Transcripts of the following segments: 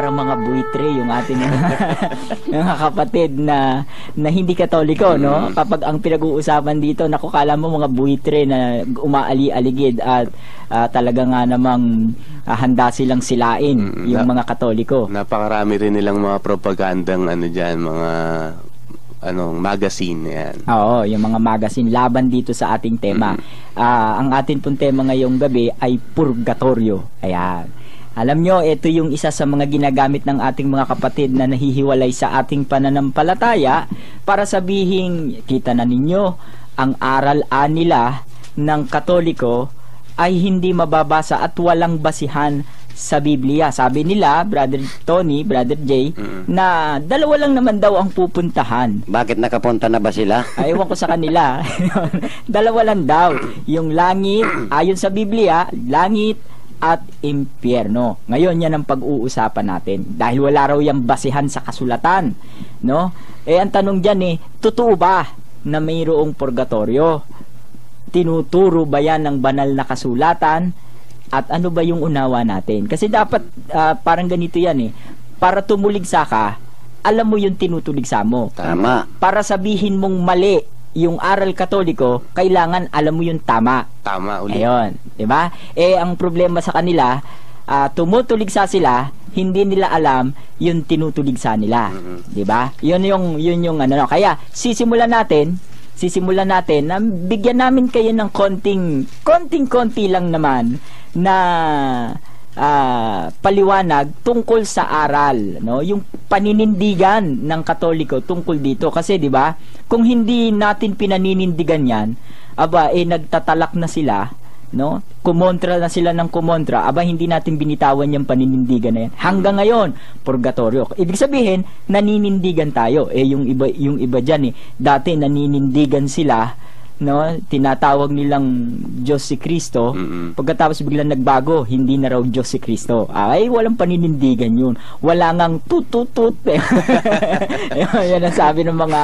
parang mga buitre yung ating mga kapatid na hindi Katoliko, no? Kapag ang pinag-uusapan dito, naku, kala mo mga buitre na umaali-aligid at talaga nga namang handa silang silain yung mga Katoliko. Napakarami rin nilang mga propagandang mga magazine yan. Oo, yung mga magazine laban dito sa ating tema. Ang atin pong tema ngayong gabi ay purgatorio. Ayan. Alam nyo, ito yung isa sa mga ginagamit ng ating mga kapatid na nahihiwalay sa ating pananampalataya para sabihin, kita na ninyo, ang aral nila ng Katoliko ay hindi mababasa at walang basihan sa Biblia. Sabi nila, Brother Tony, Brother Jay, na dalawa lang naman daw ang pupuntahan. Bakit nakapunta na ba sila? Ewan ko sa kanila. Dalawa lang daw. Yung langit, ayon sa Biblia, langit at impyerno. Ngayon yan ang pag-uusapan natin. Dahil wala raw yung basihan sa kasulatan. No? Ang tanong dyan totoo ba na mayroong purgatorio? Tinuturo ba yan ng banal na kasulatan? At ano ba yung unawa natin? Kasi dapat parang ganito yan para tumuligsa ka, alam mo yung tinutuligsa mo. Tama. Para sabihin mong mali yung aral Katoliko, kailangan alam mo yung tama. Tama ulit. Ayun, 'di ba? Ang problema sa kanila, tumutuligsa sila, hindi nila alam yung tinutuligsa nila. 'Di ba? Yun yung kaya sisimulan natin na bigyan namin kayo ng konting-konti lang naman na paliwanag tungkol sa aral, no? Yung paninindigan ng Katoliko tungkol dito kasi 'di ba? Kung hindi natin pinaninindigan 'yan, nagtatalak na sila, no? Kumontra na sila ng kumontra, hindi natin binitawan yung paninindigan na yan. Hanggang ngayon, purgatorio. Ibig sabihin, naninindigan tayo. Yung iba diyan dati naninindigan sila, no? Tinatawag nilang Diyos si Kristo. Pagkatapos biglang nagbago, hindi na raw Diyos si Kristo. Walang paninindigan yun. Wala ngang tututut. Yan ang sabi ng mga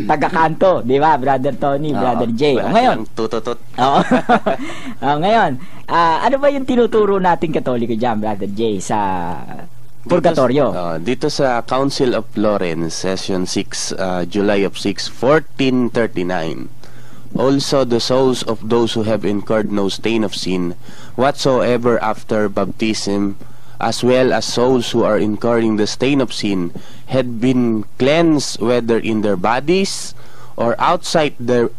taga-kanto, di ba? Brother Tony, Brother Jay. Ngayon, tututut. Ngayon, ano ba yung tinuturo natin Katoliko dyan, Brother Jay, sa purgatorio? Dito sa Council of Florence, Session 6, July of 6, 1439. Also the souls of those who have incurred no stain of sin whatsoever after baptism, as well as souls who are incurring the stain of sin, had been cleansed whether in their bodies or outside their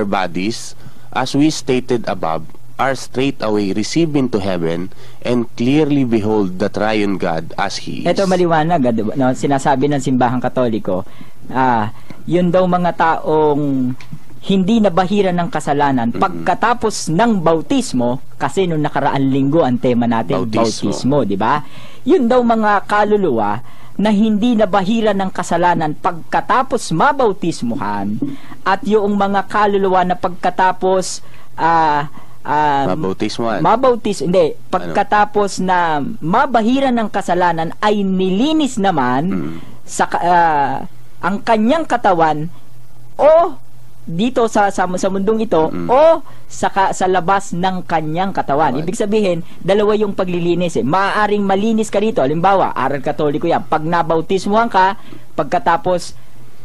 bodies, as we stated above, are straightway received into heaven and clearly behold the triune God as He is. Ito maliwanag, no? Sinasabi ng simbahang Katoliko, yun daw mga taong hindi nabahiran ng kasalanan pagkatapos ng bautismo, kasi nung nakaraang linggo ang tema natin, bautismo, di ba? Yun daw mga kaluluwa na hindi nabahiran ng kasalanan pagkatapos mabautismuhan, at yung mga kaluluwa na pagkatapos pagkatapos na mabahiran ng kasalanan ay nilinis naman sa ang kanyang katawan o dito sa mundong ito o sa labas ng kanyang katawan. Ibig sabihin, dalawa yung paglilinis. Maaaring malinis ka dito. Halimbawa, aral Katoliko yan. Pag nabautismuhan ka, pagkatapos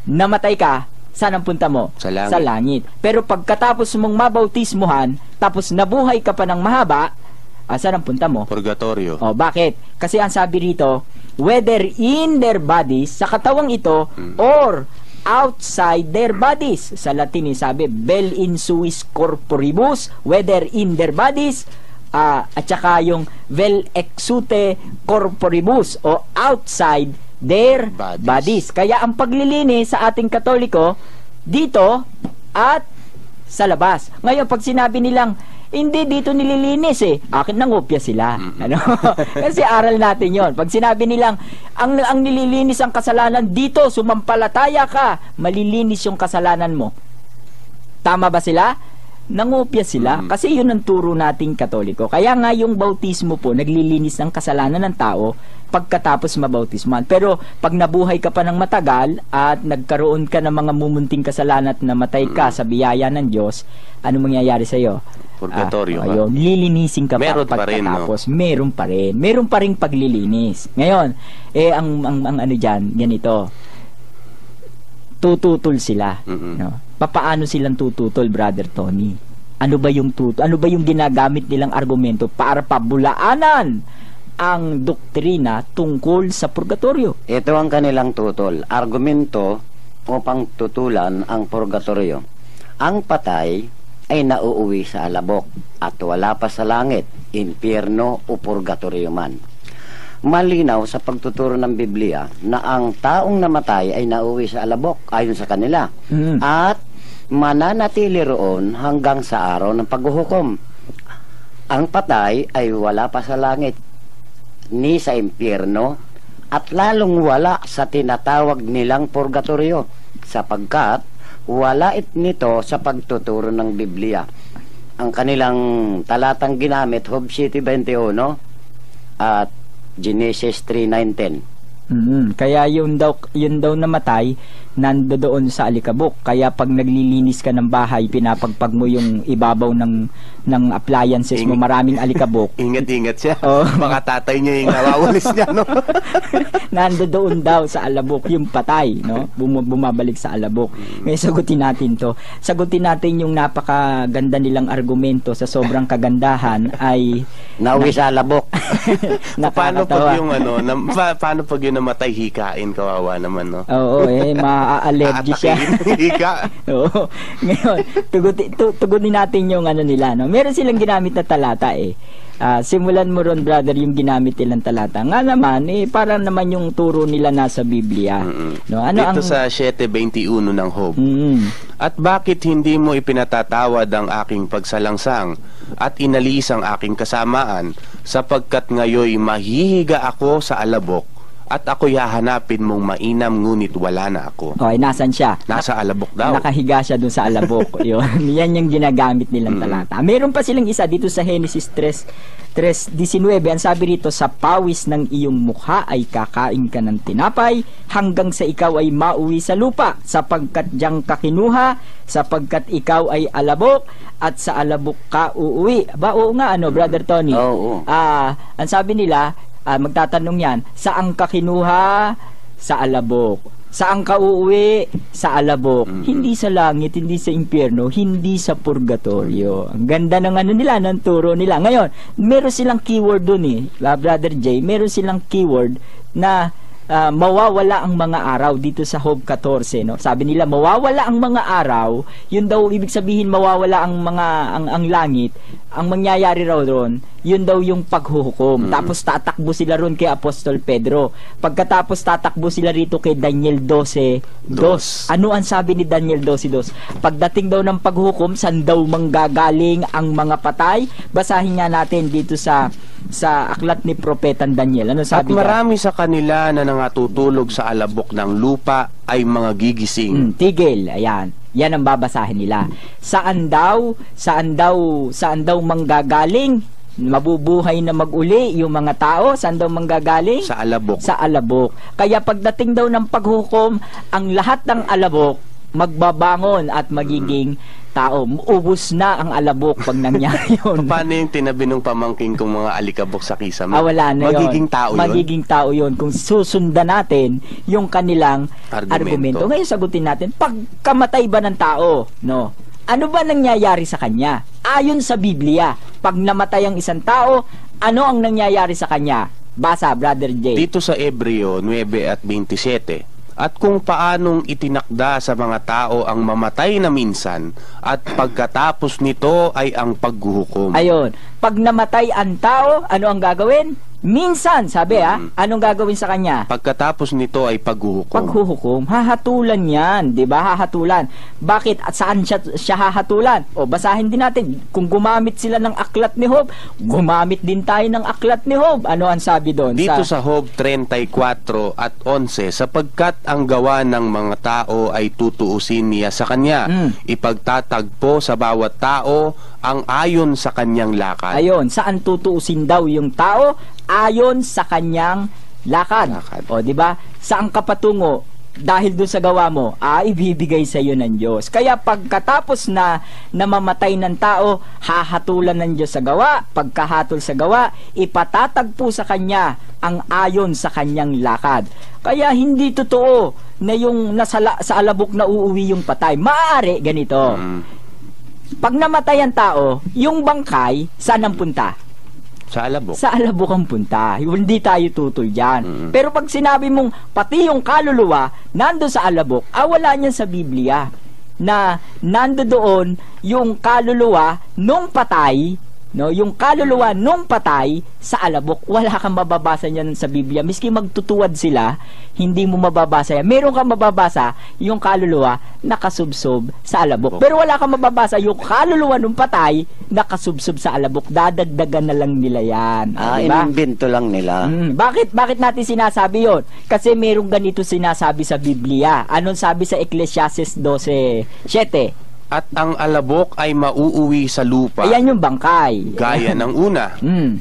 namatay ka, saan ang punta mo? Sa langit. Sa langit. Pero pagkatapos mong mabautismuhan, tapos nabuhay ka pa ng mahaba, saan ang punta mo? Purgatorio. Bakit? Kasi ang sabi rito, whether in their bodies, sa katawang ito, or outside their bodies. Sa Latin sabi, vel in suis corporibus, whether in their bodies, at saka yung vel exute corporibus, o outside their bodies. Kaya ang paglilinis sa ating Katoliko, dito at sa labas. Ngayon, pag sinabi nilang, hindi dito nililinis akin nangopya sila. Kasi aral natin yon. Pag sinabi nilang ang nililinis ang kasalanan dito, sumampalataya ka, malilinis yung kasalanan mo. Tama ba sila? Nangopya sila. Kasi yun ang turo nating Katoliko. Kaya nga yung bautismo po, naglilinis ng kasalanan ng tao pagkatapos mabautisman. Pero pag nabuhay ka pa ng matagal at nagkaroon ka ng mga mumunting kasalanan at namatay ka sa biyaya ng Diyos, ano mangyayari sa iyo? Purgatorio ka. Ayun, lilinisin ka Meron pa rin, no? pagkatapos. Meron pa rin. Meron pa rin paglilinis. Ngayon, ang ano dyan, ganito, tututol sila. No? Papaano silang tututol, Brother Tony? Ano ba yung ginagamit nilang argumento para pabulaanan ang doktrina tungkol sa purgatorio? Ito ang kanilang tutol. Argumento upang tutulan ang purgatorio. Ang patay ay nauuwi sa alabok at wala pa sa langit, impyerno o purgatorio man. Malinaw sa pagtuturo ng Biblia na ang taong namatay ay nauuwi sa alabok ayon sa kanila at mananatili roon hanggang sa araw ng paghuhukom. Ang patay ay wala pa sa langit ni sa impyerno at lalong wala sa tinatawag nilang purgatorio sapagkat wala nito sa pagtuturo ng Biblia. Ang kanilang talatang ginamit, Job 7:21 at Genesis 3:9-10. Kaya yun daw namatay nandoon sa alikabok. Kaya pag naglilinis ka ng bahay, pinapagpag mo yung ibabaw ng appliances mo, maraming alikabok. Ingat-ingat siya. Oh. Baka tatay niya yung nawawalis niya, no? Nandoon daw sa alabok yung patay, no? Bumabalik sa alabok. Ngayon sagutin natin to. Sagutin natin yung napakaganda nilang argumento sa sobrang kagandahan ay Nauwi sa alabok. Paano pag yung paano pag yung namatay hikain, kawawa naman, no? Oo, maa-allergy siya. Hika. Oo. Ngayon, tugunin natin yung nila, no? Meron silang ginamit na talata simulan mo ron, brother, yung ginamit nilang talata. Nga naman, parang naman yung turo nila nasa Biblia. No? Dito sa 7:21 ng Job. At bakit hindi mo ipinatatawad ang aking pagsalangsang at inalis ang aking kasamaan, sapagkat ngayoy mahihiga ako sa alabok at ako'y hahanapin mong mainam, ngunit wala na ako. Okay, nasan siya? Nasa alabok daw. Nakahiga siya dun sa alabok. Yan yung ginagamit nilang talata. Meron pa silang isa dito sa Genesis 3:19. Ang sabi rito, sa pawis ng iyong mukha ay kakain ka ng tinapay hanggang sa ikaw ay mauwi sa lupa, sapagkat diyang ka kinuha, sapagkat ikaw ay alabok at sa alabok ka uuwi. Oo nga, Brother Tony? Oo. Ang sabi nila, magtatanong yan, saan ka kinuha? Sa alabok. Saan ka uuwi? Sa alabok. Hindi sa langit, hindi sa impyerno, hindi sa purgatorio. Ang ganda ng nila, ng turo nila. Ngayon, meron silang keyword dun Brother Jay, meron silang keyword na mawawala ang mga araw dito sa Job 14, no? Sabi nila mawawala ang mga araw, yun daw ibig sabihin mawawala ang ang langit. Ang mangyayari raw doon, yun daw yung paghuhukom. Tapos tatakbo sila ron kay Apostol Pedro. Pagkatapos tatakbo sila rito kay Daniel 12:2. Ano ang sabi ni Daniel 12:2? Pagdating daw ng paghuhukom, saan daw manggagaling ang mga patay? Basahin nga natin dito sa aklat ni Propetang Daniel. Ano sabi At marami sa kanila na nangatutulog sa alabok ng lupa ay mga gigising. Tigil, ayan. Yan ang babasahin nila. Saan daw manggagaling? Mabubuhay na mag-uli yung mga tao? Saan daw manggagaling? Sa alabok. Sa alabok. Kaya pagdating daw ng paghukom, ang lahat ng alabok magbabangon at magiging tao. Ubus na ang alabok pag nangyari yun. Paano yung tinabi ng pamangking kong mga alikabok sa kisame? Wala na Magiging tao yun? Magiging tao yun. Kung susundan natin yung kanilang argumento. Ngayon sagutin natin, pagkamatay ba ng tao? No. Ano ba nangyayari sa kanya? Ayon sa Biblia, pag namatay ang isang tao, ano ang nangyayari sa kanya? Basa, Brother Jay. Dito sa Hebreo 9:27, at kung paanong itinakda sa mga tao ang mamatay na minsan at pagkatapos nito ay ang paghuhukom. Ayun. Pag namatay ang tao, ano ang gagawin? Minsan, sabi anong gagawin sa kanya? Pagkatapos nito ay paghuhukom. Paghuhukom, hahatulan yan, 'di ba? Hahatulan. Bakit at saan siya hahatulan? O basahin din natin. Kung gumamit sila ng aklat ni Job, gumamit din tayo ng aklat ni Job. Ano ang sabi doon? Dito sa Job 34 at 11, sapagkat ang gawa ng mga tao ay tutuusin niya sa kanya. Ipagtatagpo sa bawat tao ang ayon sa kanyang lakad. Ayon, saan tutuusin daw yung tao? Ayon sa kanyang lakad. O, di ba? Saan ka patungo? dahil doon sa gawa mo, ibibigay sa iyo ng Diyos. Kaya pagkatapos na namamatay ng tao, hahatulan ng Diyos sa gawa. Pagkahatol sa gawa, ipatatagpo sa Kanya ang ayon sa Kanyang lakad. Kaya hindi totoo na yung sa alabok na uuwi yung patay. Maaari ganito. Pag namatay ang tao, yung bangkay, saan ang punta? Sa alabok. Sa alabok ang punta. Hindi tayo tutol dyan. Pero pag sinabi mong pati yung kaluluwa nando sa alabok, wala niyan sa Biblia na nando doon yung kaluluwa nung patay, no, yung kaluluwa nung patay sa alabok. Wala kang mababasa niyan sa Biblia. Miski magtutuwad sila, hindi mo mababasa yan. Meron kang mababasa yung kaluluwa nakasubsob sa alabok. Pero wala kang mababasa yung kaluluwa nung patay nakasubsob sa alabok. Dadagdagan na lang nila yan. Diba? Inimbento lang nila. Bakit natin sinasabi yon? Kasi merong ganito sinasabi sa Biblia. Anong sabi sa Ecclesiastes 12:7? At ang alabok ay mauuwi sa lupa. Ayan yung bangkay. Gaya ng una.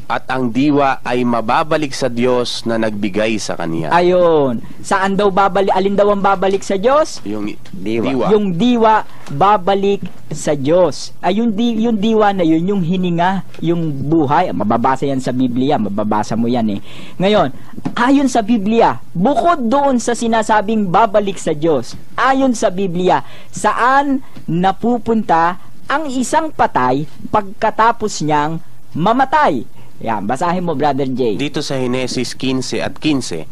At ang diwa ay mababalik sa Diyos na nagbigay sa kanya. Ayun. Saan daw babalik? Alin daw ang babalik sa Diyos? Yung Diwa. Yung diwa babalik sa Diyos. Yung diwa na yun, yung hininga, yung buhay. Mababasa yan sa Biblia. Mababasa mo yan eh. Ngayon, ayon sa Biblia, bukod doon sa sinasabing babalik sa Diyos, ayon sa Biblia, saan napupunta ang isang patay pagkatapos niyang mamatay? Yan, basahin mo, Brother Jay. Dito sa Henesis 15:15,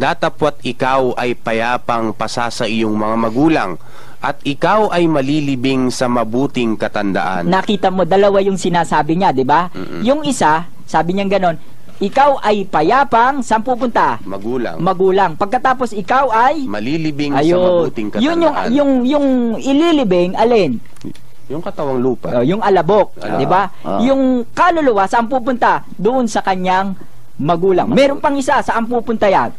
datapwat ikaw ay payapang pasa sa iyong mga magulang, at ikaw ay malilibing sa mabuting katandaan. Nakita mo, dalawa yung sinasabi niya, di ba? Yung isa, sabi niya ganon, ikaw ay payapang, saan pupunta? Magulang. Pagkatapos ikaw ay malilibing sa mabuting katandaan. Yun yung ililibing, alin? Yung katawang lupa. Yung alabok, di ba? Yung kaluluwa, saan pupunta? Doon sa kanyang magulang. Meron pang isa, saan pupunta yan?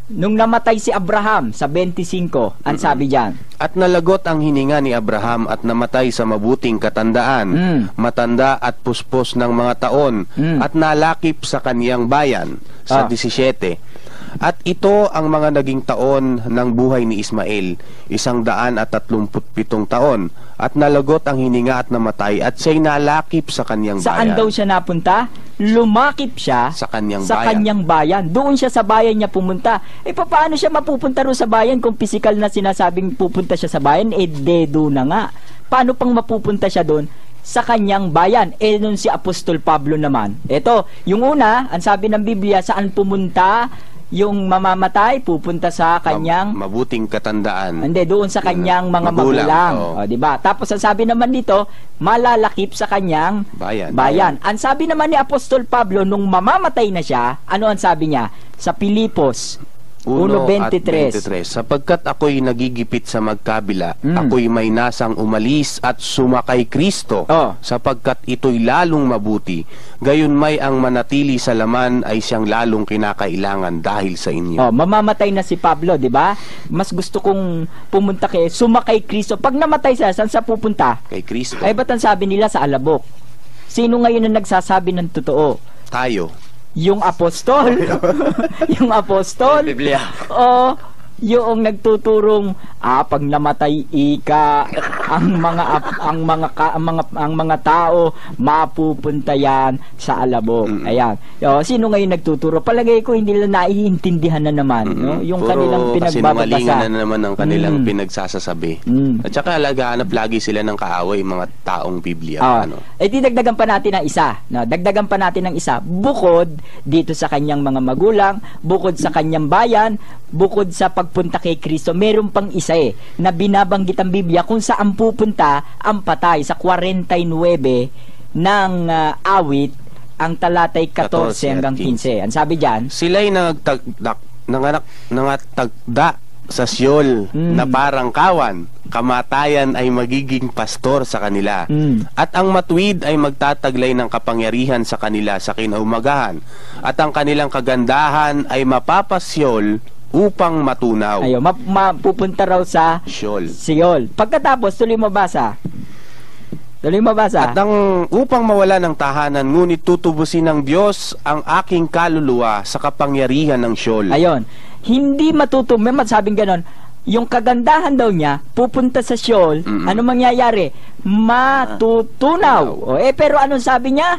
Nung namatay si Abraham sa 25, ang sabi diyan. At nalagot ang hininga ni Abraham at namatay sa mabuting katandaan, matanda at puspos ng mga taon, at nalakip sa kaniyang bayan sa 17. At ito ang mga naging taon ng buhay ni Ismael, 137 taon. At nalagot ang hininga at namatay, at siya'y nalakip sa kaniyang bayan. Saan daw siya napunta? Lumakip siya sa kanyang bayan. Doon siya sa bayan niya pumunta. Paano siya mapupunta ro sa bayan kung physical na sinasabing pupunta siya sa bayan? Dedo na nga. Paano pang mapupunta siya doon? Sa kanyang bayan. Nun si Apostol Pablo naman. Ito, yung una, ang sabi ng Biblia, saan pumunta yung mamamatay? Pupunta sa kanyang mabuting katandaan. Hindi, doon sa kanyang mga magulang. Diba? Tapos ang sabi naman dito, malalakip sa kanyang bayan. Ang sabi naman ni Apostol Pablo, nung mamamatay na siya, ano ang sabi niya? Sa Pilipos 1:23, sapagkat ako'y nagigipit sa magkabila, ako'y may nasang umalis at sumakay Kristo, sapagkat ito'y lalong mabuti. Gayon may ang manatili sa laman ay siyang lalong kinakailangan dahil sa inyo. Mamamatay na si Pablo, di ba? Mas gusto kong pumunta kay sumakay Kristo. Pag namatay siya, saan sa pupunta? Kay Kristo. Ay, ba't ang sabi nila sa alabok? Sino ngayon ang nagsasabi ng totoo? Tayo. Yung apostol. Yung apostol. Biblia. Yung nagtuturong pag namatay ang mga tao mapupunta yan sa alabok. Ayan. Sino ngayon nagtuturo? Palagay ko hindi nila naiintindihan na naman, no? Yung puro kanilang pinagbabasa. na naman ang kanilang pinagsasasabi. At saka alagaan lagi sila ng kaaway mga taong Biblia. Dagdagan pa natin ng isa, no? Dagdagan pa natin ng isa. Bukod dito sa kanyang mga magulang, bukod sa kanyang bayan, bukod sa pagpunta kay Kristo, meron pang isa na binabanggit ang Biblia kung saan pupunta ang patay sa 49 ng awit, ang talatay 14 hanggang 15. Ang sabi diyan, sila'y nangatagda sa Siyol na parang kawan, kamatayan ay magiging pastor sa kanila. At ang matuwid ay magtataglay ng kapangyarihan sa kanila sa kinaumagahan. At ang kanilang kagandahan ay mapapasyol upang matunaw. Mapupunta raw sa Siyol. Pagkatapos, tuloy mo basa. At ang upang mawala ng tahanan, ngunit tutubusin ng Diyos ang aking kaluluwa sa kapangyarihan ng Siyol. Hindi masabing ganon, yung kagandahan daw niya pupunta sa Sheol, ano mangyayari? Matutunaw. Pero anong sabi niya?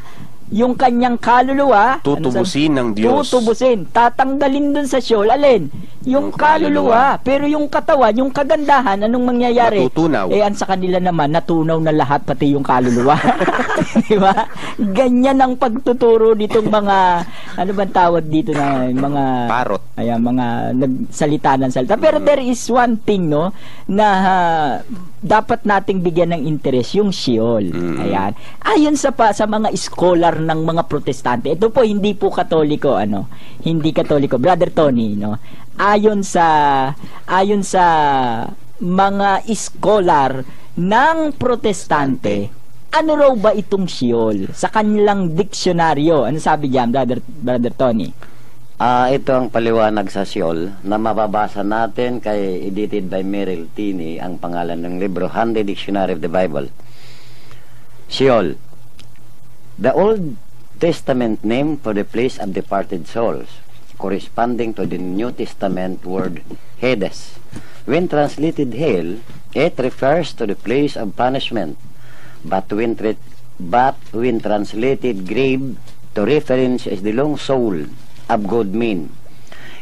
Yung kanyang kaluluwa, tutubusin ng Diyos. Tutubusin. Tatanggalin dun sa Sheol. Alin? Yung kaluluwa. Pero yung katawan, yung kagandahan, anong mangyayari? Matutunaw. Ang sa kanila naman, natunaw na lahat, pati yung kaluluwa. Di ba? Ganyan ang pagtuturo nitong mga, ano bang tawag dito na, mga... Parot. Ayan, mga nagsalita ng salita. Pero there is one thing, no, na dapat nating bigyan ng interest, yung Sheol. Ayan. Ayon sa mga scholar ng mga protestante. Ito po hindi po Katoliko, hindi Katoliko. Brother Tony, no. Ayon sa mga scholar ng protestante, ano raw ba itong Sheol sa kanilang diksyonaryo? Ano sabi diyan, Brother Tony? Ito ang paliwanag sa Sheol na mababasa natin kay edited by Merrill Tini, ang pangalan ng libro, Handy Dictionary of the Bible. Sheol, the Old Testament name for the place of departed souls, corresponding to the New Testament word Hades. When translated hell, it refers to the place of punishment, but when translated grave, to reference is the long soul of good men.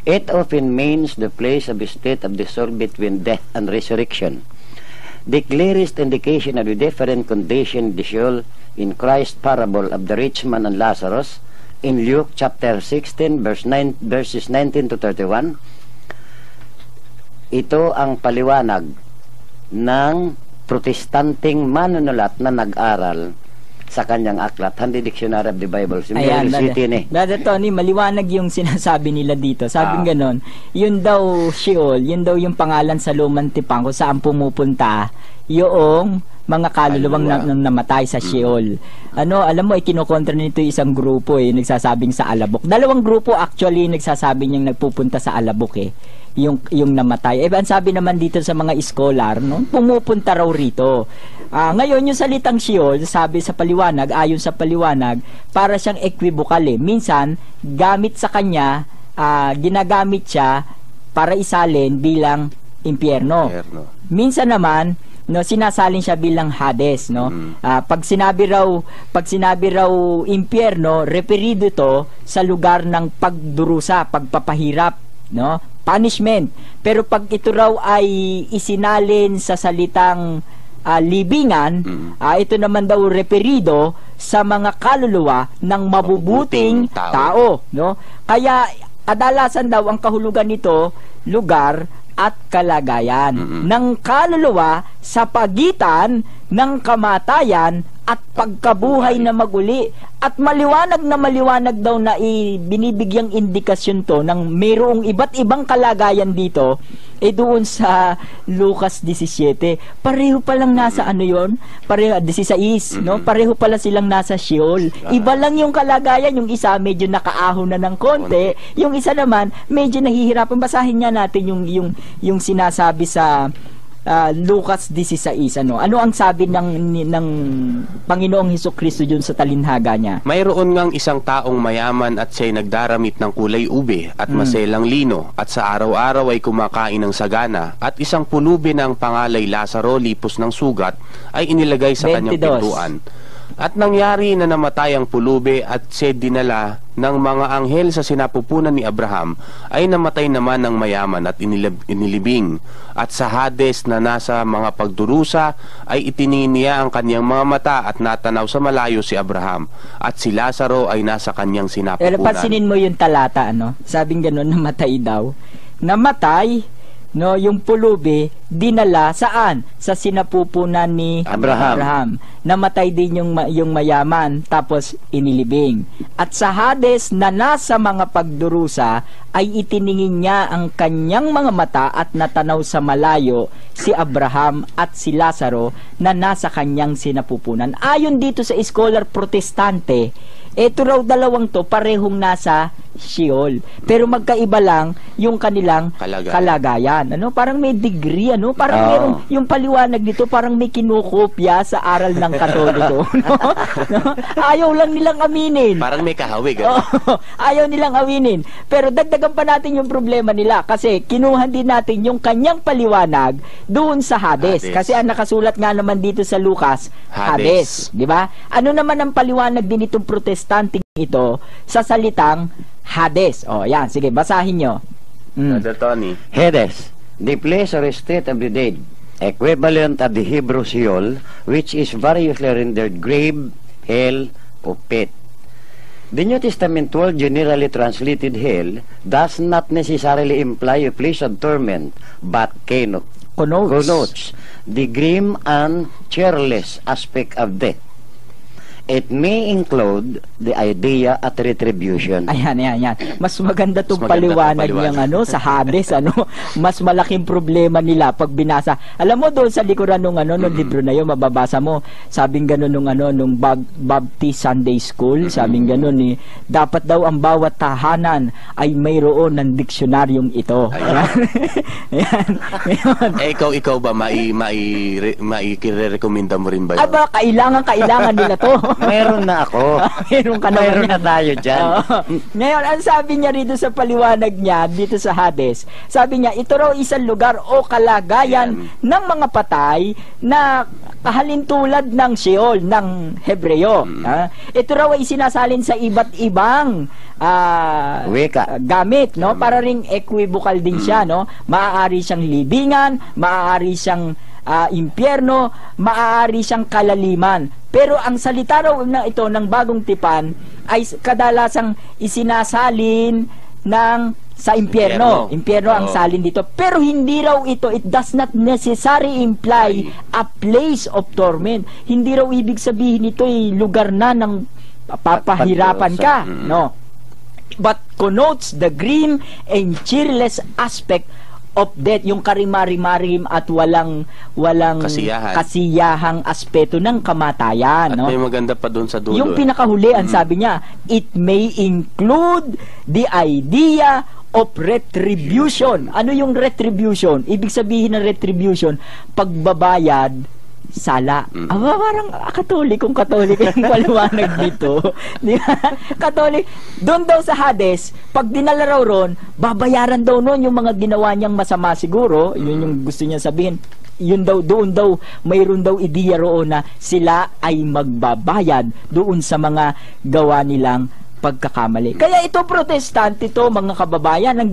It often means the place of the state of the soul between death and resurrection. The clearest indication of the different condition of the soul in Christ's parable of the rich man and Lazarus in Luke chapter 16 verses 19 to 31. Ito ang paliwanag ng protestanteng manunulat na nag-aral sa kanyang aklat, Handy Dictionary of the Bible. Si Ayan, Brother Tony, maliwanag yung sinasabi nila dito. Sabing ganon, yun daw Sheol, yun daw yung pangalan sa lumang tipan kung saan pumupunta yung mga kaluluwang namatay sa Sheol. Alam mo, kinokontra nito isang grupo nagsasabing sa alabok. Dalawang grupo actually nagsasabi niyang nagpupunta sa alabok yung namatay. Ang sabi naman dito sa mga scholar, no, pumupunta raw rito. Ngayon, yung salitang Sheol, sabi sa paliwanag, ayon sa paliwanag, para siyang equivocal Minsan, gamit sa kanya, ginagamit siya para isalin bilang impyerno. Minsan naman, no, sinasalin siya bilang Hades, no. Pag sinabi raw impyerno, referido to sa lugar ng pagdurusa, pagpapahirap, no, punishment. Pero pag ito raw ay isinalin sa salitang libingan, ito naman daw referido sa mga kaluluwa ng mabubuting tao, no. Kaya kadalasan daw ang kahulugan nito, lugar at kalagayan ng kaluluwa sa pagitan ng kamatayan at pagkabuhay na maguli. At maliwanag daw na binibigyang indikasyon to ng mayroong iba't ibang kalagayan dito doon sa Lucas 17. Pareho pa lang nasa yon? Pareho 16, no? Pareho pala silang nasa Sheol. Iba lang yung kalagayan, yung isa medyo nakaahon na ng konti, yung isa naman medyo nahihirapan. Basahin nga natin yung sinasabi sa Lucas 16, ano ang sabi ng Panginoong Hesukristo dun sa talinhaga niya? Mayroon ngang isang taong mayaman at siya'y nagdaramit ng kulay ube at maselang lino at sa araw-araw ay kumakain ng sagana at isang pulubi ng pangalay Lazaro, lipos ng sugat, ay inilagay sa kanyang pintuan. At nangyari na namatay ang pulubi at siya dinala ng mga anghel sa sinapupunan ni Abraham, ay namatay naman ng mayaman at inilibing. At sa Hades na nasa mga pagdurusa ay itiningin niya ang kanyang mga mata at natanaw sa malayo si Abraham. At si Lazaro ay nasa kanyang sinapupunan. Pansinin mo yung talata, sabing gano'n, namatay daw. Namatay, no, yung pulubi dinala saan? Sa sinapupunan ni Abraham. Namatay din yung mayaman, tapos inilibing. At sa Hades na nasa mga pagdurusa ay itiningin niya ang kanyang mga mata at natanaw sa malayo si Abraham at si Lazaro na nasa kanyang sinapupunan. Ayon dito sa scholar protestante, ito raw dalawang to parehong nasa Sheol. Pero magkaiba lang yung kanilang kalagayan. Ano? Parang may degree, ano? Parang meron yung paliwanag dito, parang may kinukopya sa aral ng Katoliko. No? No? Ayaw lang nilang aminin. Parang may kahawig. Ano? Ayaw nilang aminin. Pero dagdagan pa natin yung problema nila kasi kinuha din natin yung kanyang paliwanag doon sa Hades. Kasi ang nakasulat nga naman dito sa Lucas, Hades. Di ba? Ano naman ang paliwanag din itong protestanting ito sa salitang Hades? O, yan. Sige, basahin nyo. Brother Tony. Hades, the place or state of the dead, equivalent of the Hebrew Sheol, which is variously rendered grave, hell, or pit. The New Testament word generally translated hell does not necessarily imply a place of torment, but connotes the grim and cheerless aspect of death. It may include the idea at retribution. Ayan. Mas maganda itong paliwanag niyang sa Hades, mas malaking problema nila pag binasa. Alam mo doon sa likuran nung nung libro na yun, mababasa mo, sabing gano'n nung Baptist Sunday School, sabing gano'n dapat daw ang bawat tahanan ay mayroon ng diksionaryong ito. Ayan. Ikaw ba mai-rekomenda mo rin ba yun? Aba, kailangan nila to. Meron na ako. Meron na tayo dyan. Ngayon, ang sabi niya rito sa paliwanag niya, dito sa Hades, sabi niya, ito raw isang lugar o kalagayan ng mga patay na kahalintulad ng Sheol, ng Hebreo. Ito raw ay sinasalin sa iba't ibang gamit, no? Para ring equivocal din siya, no? Maaari siyang libingan, maaari siyang impyerno, maaari siyang kalaliman. Pero ang salita raw na ito ng Bagong Tipan ay kadalasang isinasalin sa impyerno. Impyerno ang salin dito. Pero hindi raw ito, it does not necessarily imply a place of torment. Hindi raw ibig sabihin ito ay lugar na ng papahirapan ka. No. But connotes the grim and cheerless aspect of death, yung karimari-marim at walang kasiyahang aspeto ng kamatayan. At may maganda pa doon sa dulo. Yung pinakahuli, ang sabi niya, it may include the idea of retribution. Ano yung retribution? Ibig sabihin ng retribution, pagbabayad sala. Parang katolikong yung paliwanag dito. Di ba? Katolik. Doon daw sa Hades, pag dinala raw ron, babayaran daw noon yung mga ginawa niyang masama siguro. Yun yung gusto niya sabihin. Yun daw, doon daw, mayroon daw ideya roon na sila ay magbabayad doon sa mga gawa nilang pagkakamali. Kaya ito protestante to, mga kababayan,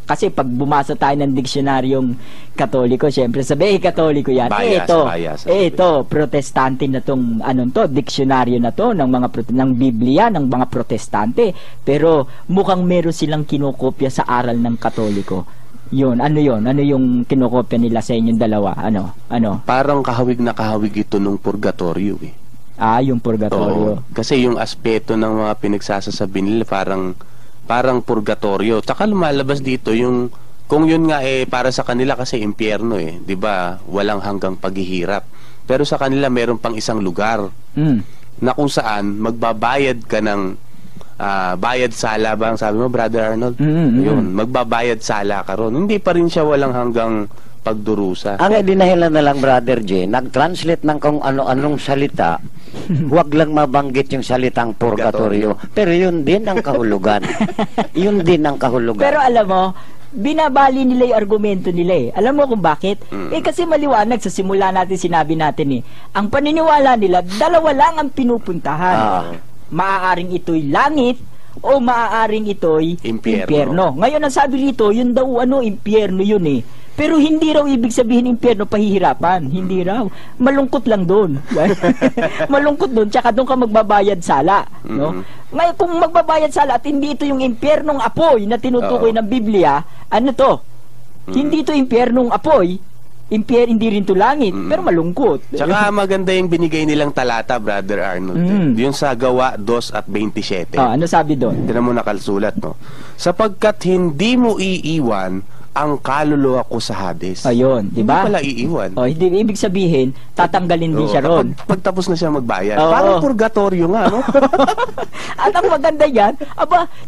kasi pag bumasa tayo ng diksionaryong Katoliko, syempre sabi, Katoliko yan. Ito, protestante na tong diksyonaryo na to ng ng Biblia ng mga protestante. Pero mukhang meron silang kinokopya sa aral ng Katoliko. Yun, ano yung kinokopya nila sa inyong dalawa? Ano? Parang kahawig na kahawig ito nung purgatorio yung purgatorio. Kasi yung aspeto ng mga pinagsasasabi nila parang purgatorio. Tsaka lumalabas dito yung kung yun nga para sa kanila kasi impyerno 'di ba? Walang hanggang paghihirap. Pero sa kanila meron pang isang lugar na kung saan magbabayad ka ng bayad sala ba ang sabi mo, Brother Arnold? Yun, magbabayad sala ka ron. Hindi pa rin siya walang hanggang pagdurusa. Ang dinahilan na lang, Brother J, nag-translate ng kung ano-anong salita, huwag lang mabanggit yung salitang purgatorio. Pero yun din ang kahulugan. Yun din ang kahulugan. Pero alam mo, binabali nila yung argumento nila Alam mo kung bakit? Kasi maliwanag sa simula natin sinabi natin ang paniniwala nila, dalawa lang ang pinupuntahan. Maaaring ito'y langit o maaaring ito'y impyerno. Ngayon ang sabi rito, yun daw impyerno yun Pero hindi raw ibig sabihin impyerno pahihirapan. Hindi raw. Malungkot lang doon. Malungkot doon. Tsaka doon ka magbabayad sala. No? Ngayon kung magbabayad sala at hindi ito yung impyernong apoy na tinutukoy ng Biblia, ano to? Hindi ito impyernong apoy. Hindi rin to langit, pero malungkot. Tsaka maganda yung binigay nilang talata, Brother Arnold. Yung sa Gawa 2:27. Ano sabi doon? Tinan mo nakalsulat, no? Sapagkat hindi mo iiwan ang kaluluwa ko sa Hades. Ayun, di ba? Hindi pala iiwan. Oh, hindi ibig sabihin tatanggalin din siya ron. Pagtapos na siya magbayad. Oo. Parang purgatorio nga, no? At ang maganda yan,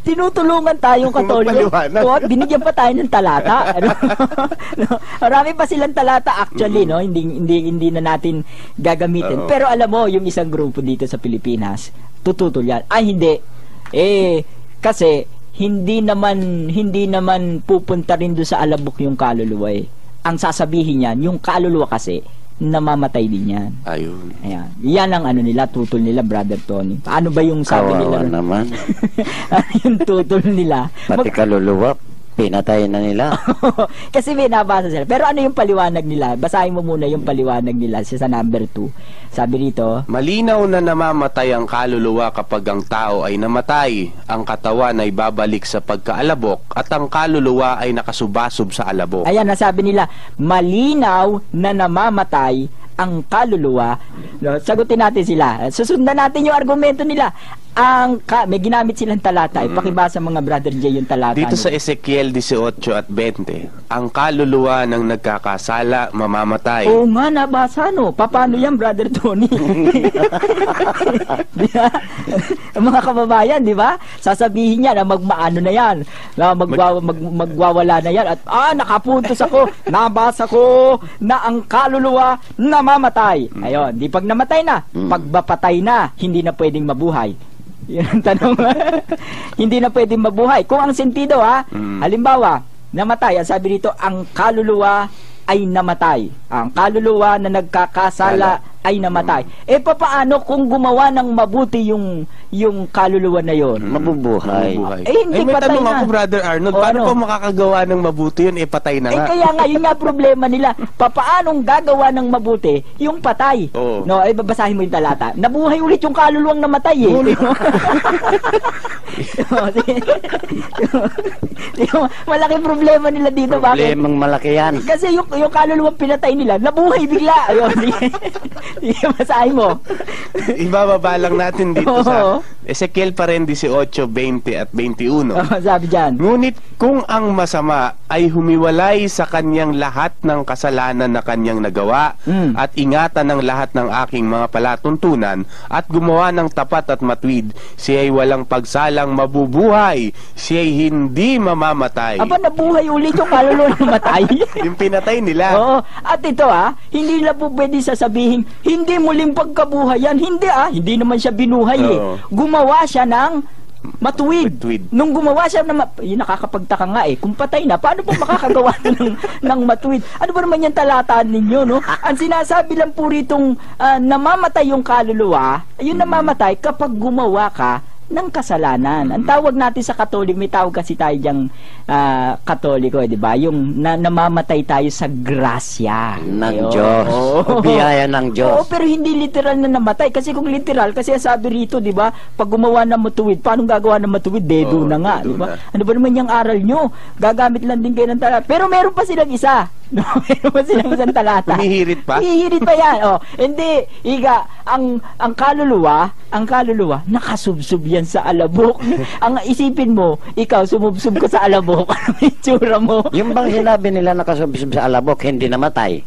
tinutulungan tayong Katoliko. Magpaliwanag. O, binigyan pa tayo ng talata. Ano? No? Marami pa silang talata actually, no? Hindi na natin gagamitin. Oo. Pero alam mo, yung isang grupo dito sa Pilipinas, tututol yan. Ay, hindi. Kasi hindi naman pupunta rin doon sa alabok yung kaluluwa eh. Ang sasabihin niyan, yung kaluluwa kasi namamatay din yan. Ayun. Ayan. Yan ang nila, tutol nila, Brother Tony. Ano ba yung sabi nila? Kawawa naman. Ano yung tutol nila? Pati kaluluwa, pinatay na nila. Kasi may nabasa sila. Pero ano yung paliwanag nila? Basahin mo muna yung paliwanag nila sa number 2. Sabi rito, Malinaw na namamatay ang kaluluwa kapag ang tao ay namatay. Ang katawan ay babalik sa pagkaalabok at ang kaluluwa ay nakasubasub sa alabok. ayan, nasabi nila, malinaw na namamatay ang kaluluwa. No, sagutin natin sila. Susundan natin yung argumento nila. May ginamit silang talata. Ipakibasa mga Brother J yung talata. Dito sa Ezekiel 18 at 20, ang kaluluwa ng nagkakasala mamamatay. Oo nga, nabasa no. Paano yan, Brother Tony? Diba? Mga kababayan, di ba? Sasabihin niya na magmaano na yan. Na magwawala na yan. At nakapuntos ako. Nabasa ko na ang kaluluwa namamatay. Ayun, di pag namatay na, pagbapatay na, hindi na pwedeng mabuhay. Yan ang tanong. Hindi na pwedeng mabuhay. Kung ang sentido halimbawa, namatay, ang sabi dito, ang kaluluwa ay namatay. Ang kaluluwa na nagkakasala ay namatay. Papaano kung gumawa ng mabuti yung kaluluwa na yon? Mabubuhay. Hindi, may patay tanong na. ako, Brother Arnold, O, paano ano? pa makakagawa ng mabuti yun? Patay na nga. Kaya nga, yun nga problema nila. Papaanong gagawa ng mabuti yung patay? Oo. No, babasahin mo yung talata. Nabuhay ulit yung kaluluwang namatay eh. Malaking problema nila dito. Bakit? Problemang malaki yan. Kasi yung kaluluwang pinatay nila, nabuhay bigla. Ayun, sige, basahin mo. Ibababa lang natin dito Oo. sa Ezekiel pa rin 18, 20 at 21. Sabi dyan. Ngunit kung ang masama ay humiwalay sa kanyang lahat ng kasalanan na kanyang nagawa at ingatan ng lahat ng aking mga palatuntunan at gumawa ng tapat at matwid, siya ay walang pagsalang mabubuhay, siya ay hindi mamamatay. Nabuhay ulit yung kaluluwang namatay. Yung pinatay nila. Oo. At ito hindi na po pwede sasabihin, hindi muling pagkabuhayan. Hindi hindi naman siya binuhay Oo. Gumawa siya ng matuwid. Nung gumawa siya yun nakakapagtaka nga kung patay na, paano po makakagawa ng matuwid? Ano ba naman yung talataan ninyo, no? Ang sinasabi lang po ritong namamatay yung kaluluwa, yung namamatay kapag gumawa ka ng kasalanan. Ang tawag natin sa Katolik, may tawag kasi tayo diyang Katoliko, di ba? Yung namamatay tayo sa grasya Ng Diyos. O biyaya ng Diyos. Oo, pero hindi literal na namatay. Kasi kung literal, kasi sabi rito, di ba? Pag gumawa ng matuwid, paano gagawa ng matuwid? Dedo na nga, di ba? Ano ba naman yung aral nyo? Gagamit lang din kayo ng talata. Pero meron pa silang isa. No, meron pa silang isang talata. Humihirit pa? Humihirit pa yan. Hindi. Ang kaluluwa, nakasubsub yan sa alabok. Ang isipin mo, ikaw sumubsub ka sa alabok. Ano yung tsura mo? Yung bang sinabi nila nakasubsub sa alabok, hindi namatay?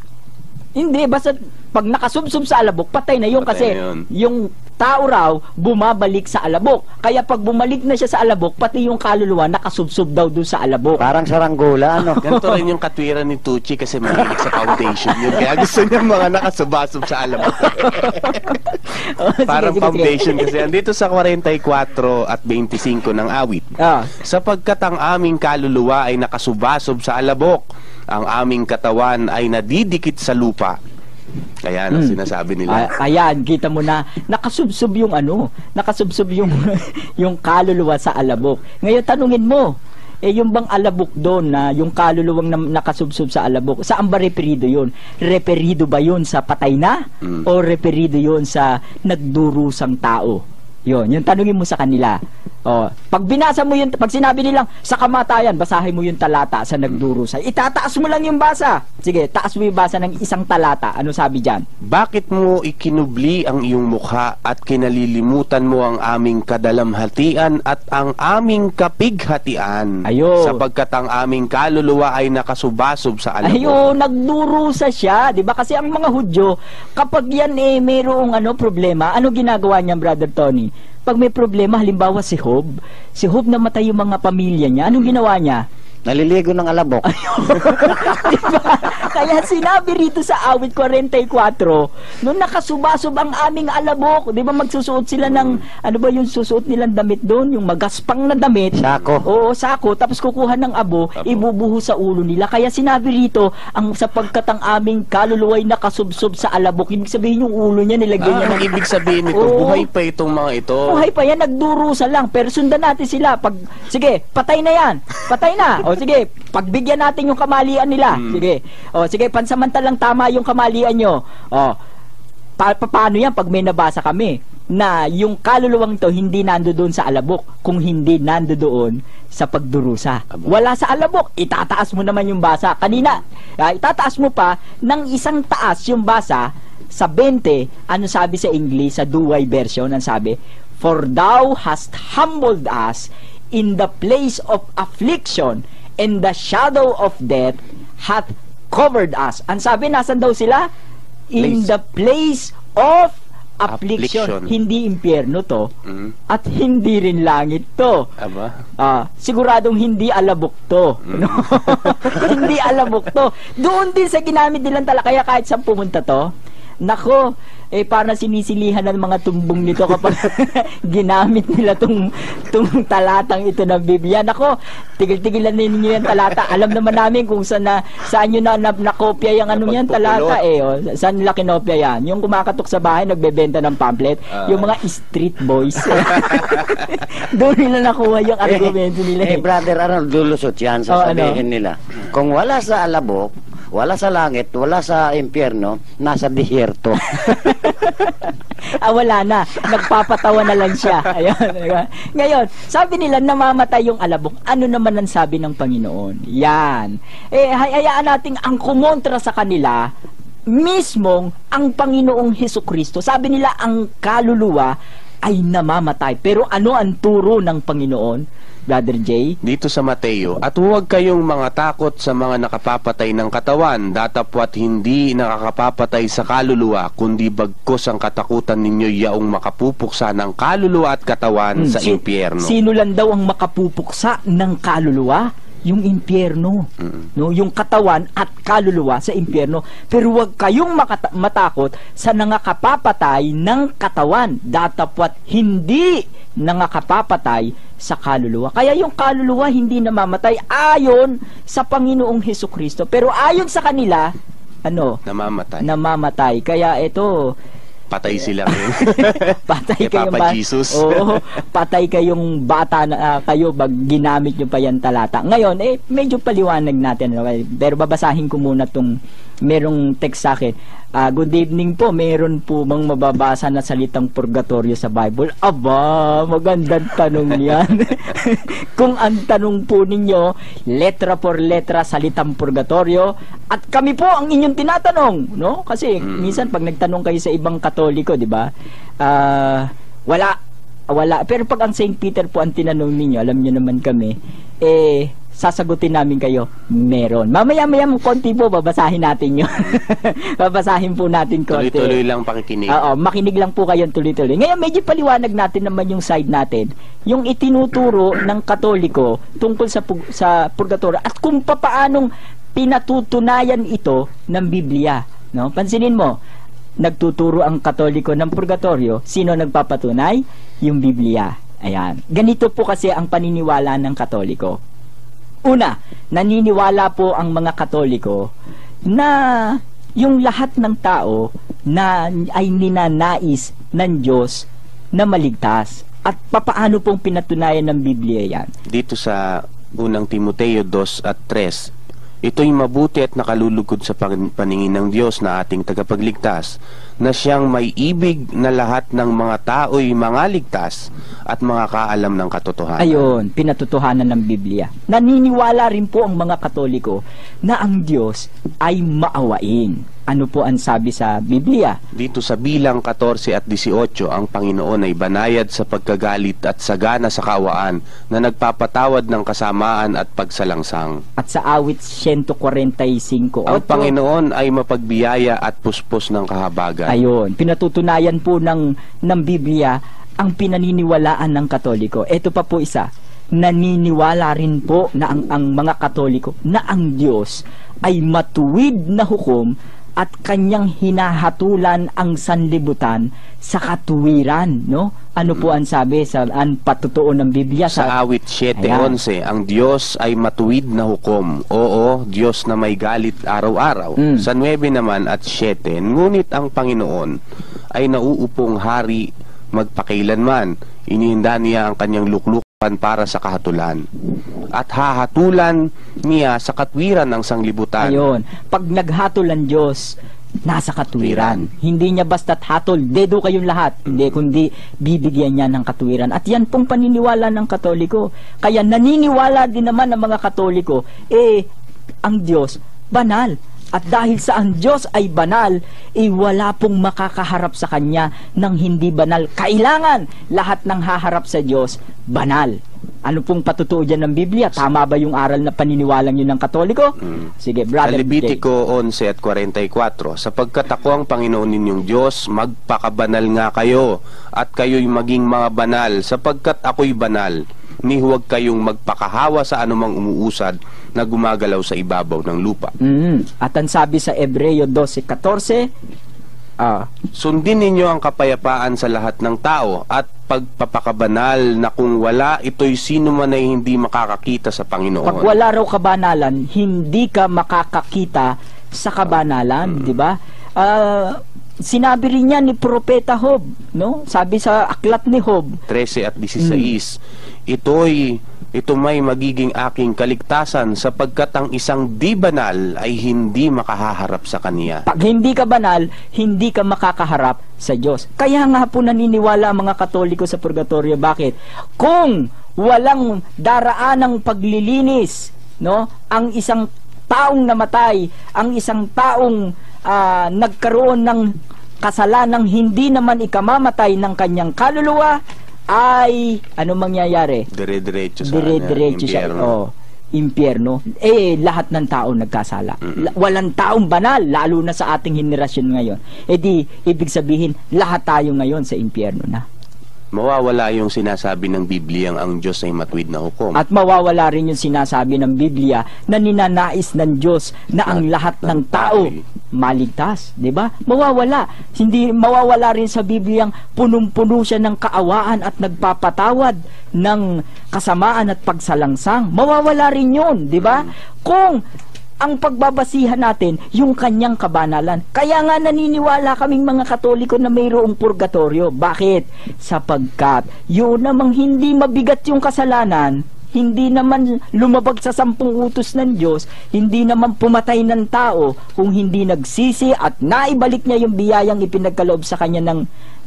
Hindi, basta pag nakasubsub sa alabok, patay na yun. Patay Kasi na yun. yung tao raw bumabalik sa alabok. Kaya pag bumalik na siya sa alabok, pati yung kaluluwa nakasubsub daw dun sa alabok. Parang saranggola, ano? Ganito rin yung katwiran ni Tucci kasi mahilig sa foundation yun. Kaya gusto niya mga nakasubasub sa alabok. Sige, Parang sige, foundation sige. kasi. Andito sa 44 at 25 ng awit. Sapagkat ang aming kaluluwa ay nakasubasob sa alabok, ang aming katawan ay nadidikit sa lupa. Ayan ang sinasabi nila. Ayan, kita mo na nakasubsob yung nakasubsob yung yung kaluluwa sa alabok. Ngayon tanungin mo, yung bang alabok doon na yung kaluluwang nakasubsob sa alabok, saan ba referido yun? Referido ba yun sa patay na? O referido yun sa nagdurusang tao? Yun, yung tanungin mo sa kanila. Oh, pag binasa mo yun, pag sinabi nilang sa kamatayan, basahin mo yung talata sa nagdurusa. Itataas mo lang yung basa. Sige, taas mo yung basa ng isang talata. Ano sabi diyan? Bakit mo ikinubli ang iyong mukha at kinalilimutan mo ang aming kadalamhatian at ang aming kapighatian? Ayun. Sapagkat ang aming kaluluwa ay nakasubasob sa alabok. Ayun, nagdurusa siya, 'di ba? Kasi ang mga Hudyo, kapag yan mayroong problema, ano ginagawa niya, Brother Tony? Pag may problema, halimbawa si Job namatay yung mga pamilya niya, anong ginawa niya? Naliligo ng alabok. Diba? Kaya sinabi rito sa awit 44, nung nakasubasob ang aming alabok, di ba magsusuot sila ng, ano ba yung susuot nilang damit doon? Yung magaspang na damit. Sako. Oo, sako. Tapos kukuha ng abo, ibubuho sa ulo nila. Kaya sinabi rito, sapagkat ang aming kaluluwa'y nakasubsob sa alabok, ibig sabihin yung ulo niya, nilagyan niya Ang ng... ibig sabihin nito, Oo. buhay pa itong mga ito. Buhay pa yan, nagdurusa lang. Pero sundan natin sila. Sige, patay na yan. Patay na. O sige, pagbigyan natin yung kamalian nila. Sige. O sige, pansamantalang tama yung kamalian nyo. O, paano yan pag may nabasa kami na yung kaluluwang to hindi nandoon sa alabok kung hindi nandoon sa pagdurusa. Wala sa alabok, itataas mo naman yung basa. Kanina, itataas mo pa ng isang taas yung basa sa 20. Ano sabi sa English, sa Douay version, ang sabi, "For thou hast humbled us in the place of affliction, and the shadow of death hath covered us." Ang sabi, nasan daw sila? In Place. the place of affliction. Affliction. Hindi impyerno to, Mm. at hindi rin langit to. Aba? Siguradong hindi alabok to. No? Hindi alabok to. Doon din sa ginamit nilang kaya kahit saan pumunta to, nako, para sinisilihan ng mga tumbong nito kapag ginamit nila tong talatang ito ng Biblia. Nako, tigil-tigilan ninyo yung talata. Alam naman namin kung saan nyo nakopya yung yan talata saan nila kinopya yan? Yung kumakatok sa bahay, nagbebenta ng pamphlet, yung mga street boys. Doon nila nakuha yung argumento nila. Brother Arnold, lulusot yan. Sasabihin nila, kung wala sa alabok, wala sa langit, wala sa impyerno, nasa dihierto. Wala na. Nagpapatawa na lang siya. Ayun. Ngayon, sabi nila namamatay yung alabok. Ano naman ang sabi ng Panginoon? Yan. Hayaan nating ang kumontra sa kanila, mismong ang Panginoong Hesukristo. Sabi nila ang kaluluwa ay namamatay. Pero ano ang turo ng Panginoon? Brother Jay? Dito sa Mateo, "At huwag kayong mga takot sa mga nakapapatay ng katawan, datapwat hindi nakakapapatay sa kaluluwa, kundi bagkos ang katakutan ninyo yaong makapupuksa ng kaluluwa at katawan sa impyerno." Sino lang daw ang makapupuksa ng kaluluwa? Yung impyerno. No, yung katawan at kaluluwa sa impyerno. Pero huwag kayong matakot sa nangakapapatay ng katawan, datapwat hindi nangakapapatay sa kaluluwa. Kaya yung kaluluwa hindi namamatay ayon sa Panginoong Hesukristo. Pero ayon sa kanila, Namamatay. namamatay. Kaya ito, Patay sila ngayon. patay Kay kayong Papa Jesus. Oo, patay kayong bata na kayo pag ginamit nyo pa yan talata. Ngayon, medyo paliwanag natin. Pero babasahin ko muna tong merong text sa akin. Good evening po. Meron po bang mababasa na salitang purgatorio sa Bible? Aba, magandang tanong yan. Kung ang tanong po ninyo, letra por letra salitang purgatorio, at kami po ang inyong tinatanong, no? Kasi minsan pag nagtanong kayo sa ibang Katoliko, di ba? Wala. Pero pag ang St. Peter po ang tinanong ninyo, alam nyo naman kami, sasagutin namin kayo, meron. Mamaya-maya konti po, babasahin natin yun. Babasahin po natin konti. Tuloy-tuloy lang pakikinig. Oo, makinig lang po kayo tuloy-tuloy. Ngayon, medyo paliwanag natin naman yung side natin. Yung itinuturo ng Katoliko tungkol sa purgatorio at kung paanong pinatutunayan ito ng Biblia. No? Pansinin mo, nagtuturo ang Katoliko ng purgatorio. Sino nagpapatunay? Yung Biblia. Ayan. Ganito po kasi ang paniniwala ng Katoliko. Una, naniniwala po ang mga Katoliko na yung lahat ng tao na ay ninanais ng Diyos na maligtas. At papaano pong pinatunayan ng Biblia yan? Dito sa unang Timoteo 2 at 3, Ito'y mabuti at nakalulugod sa paningin ng Diyos na ating tagapagligtas, na siyang may ibig na lahat ng mga tao'y mga ligtas at mga kaalam ng katotohanan. Ayon, pinatotohanan ng Biblia. Naniniwala rin po ang mga Katoliko na ang Diyos ay maawain. Ano po ang sabi sa Biblia? Dito sa bilang 14 at 18, ang Panginoon ay banayad sa pagkagalit at sagana sa kaawaan na nagpapatawad ng kasamaan at pagsalangsang. At sa awit 145, Ang Panginoon ay mapagbiyaya at puspos ng kahabagan. Ayon, pinatutunayan po ng Biblia ang pinaniniwalaan ng Katoliko. Ito pa po isa, naniniwala rin po na ang mga Katoliko na ang Diyos ay matuwid na hukom at kanyang hinahatulan ang sanlibutan sa katuwiran, no? Ano po ang sabi sa patutuo ng Biblia? Sa awit 7:11, ang Diyos ay matuwid na hukom. Oo, Diyos na may galit araw-araw. Sa 9 naman at 7, ngunit ang Panginoon ay nauupong hari magpakailanman. Inihinda niya ang kanyang luklukan para sa kahatulan. At hahatulan niya sa katwiran ng sanglibutan. Ayon, pag naghatol ang Diyos, nasa katwiran. Hindi niya basta't hatol, dedo kayong lahat. Hindi, kundi bibigyan niya ng katwiran. At yan pong paniniwala ng Katoliko. Kaya naniniwala din naman ng mga Katoliko, ang Diyos, banal. At dahil sa ang Diyos ay banal, wala pong makakaharap sa Kanya ng hindi banal. Kailangan lahat ng haharap sa Diyos, banal. Ano pong patutuo dyan ng Biblia? Tama ba yung aral na paniniwalang yun ng Katoliko? Sige, brother. Sa Levitico 11 at 44, sapagkat ako ang Panginoon ninyong Diyos, magpakabanal nga kayo, at kayo'y maging mga banal, sapagkat ako'y banal. Ni huwag kayong magpakahawa sa anumang umuusad na gumagalaw sa ibabaw ng lupa. At ang sabi sa Hebreo 12:14, sundin ninyo ang kapayapaan sa lahat ng tao at pagpapakabanal na kung wala ito'y sino man ay hindi makakakita sa Panginoon. Pag wala raw kabanalan, hindi ka makakakita sa kabanalan, di ba? Sinabi rin niya ni Propeta Job, no? Sabi sa aklat ni Job 13 at 16, ito may magiging aking kaligtasan sapagkat ang isang di banal ay hindi makahaharap sa Kaniya. Pag hindi ka banal, hindi ka makakaharap sa Diyos. Kaya nga po naniniwala ang mga Katoliko sa purgatorio. Bakit? Kung walang daraanang paglilinis, no, ang isang taong namatay, ang isang taong nagkaroon ng kasalanang hindi naman ikamamatay ng kanyang kaluluwa, ay ano mangyayari? Dire-diretso siya. Impyerno. Lahat ng tao nagkasala. Walang taong banal, lalo na sa ating henerasyon ngayon. Ibig sabihin, lahat tayo ngayon sa impyerno na. Mawawala yung sinasabi ng Biblia ang Diyos ay matuwid na hukom. At mawawala rin yung sinasabi ng Biblia na ninanais ng Diyos na ang lahat ng tao maligtas, di ba? Mawawala. Hindi mawawala rin sa Biblia punong-puno siya ng kaawaan at nagpapatawad ng kasamaan at pagsalangsang. Mawawala rin yun, di ba? Kung ang pagbabasihan natin yung kanyang kabanalan. Kaya nga naniniwala kaming mga Katoliko na mayroong purgatorio. Bakit? Sapagkat yun namang hindi mabigat yung kasalanan, hindi naman lumabag sa 10 utos ng Diyos, hindi naman pumatay ng tao kung hindi nagsisi at naibalik niya yung biyayang ipinagkaloob sa kanya